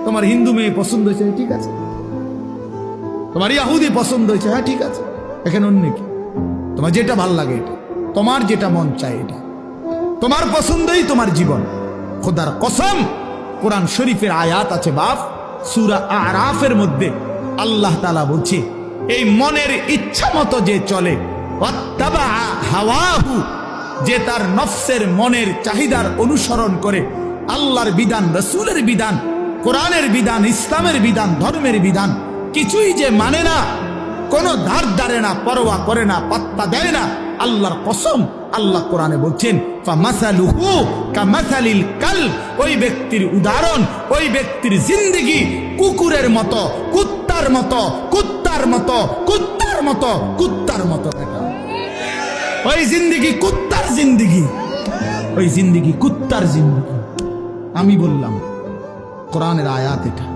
তোমার হিন্দু মেয়ে পছন্দ হয়েছে, ঠিক আছে। তোমার ইহুদি পছন্দ হয়েছে, হ্যাঁ ঠিক আছে। এখানে অন্য কি? তোমার যেটা ভাল লাগে এটা, তোমার যেটা মন চায় এটা, তোমার পছন্দই তোমার জীবন। খোদার কসম, কোরআন শরীফের আয়াত আছে বাপ, সূরা আরাফের মধ্যে আল্লাহ তাআলা বলছে, এই মনের ইচ্ছা মতো যে চলে, ওয়াত্তাবা হাওয়াহু, যে তার নফসের মনের চাহিদার অনুসরণ করে, আল্লাহর বিধান, রাসূলের বিধান, কোরআনের বিধান, ইসলামের বিধান, ধর্মের বিধান কিছুই যে মানে না, কোনো ধার ধারে না, পরোয়া করে না, পাত্তা দেয় না, আল্লাহর কসম, আল্লাহ কোরআনে বলছেন ফামাসালুহু কামাসালিল কালব, ওই ব্যক্তির উদাহরণ, ওই ব্যক্তির জিন্দেগি কুকুরের মতো, কুত্তার মতো, কুত্তার মতো, কুত্তার মতো, কুত্তার মতো। ওই জিন্দেগি কুত্তার জিন্দেগি, ওই জিন্দেগি কুত্তার জিন্দেগি। আমি বললাম কোরআনের আয়াত এটা।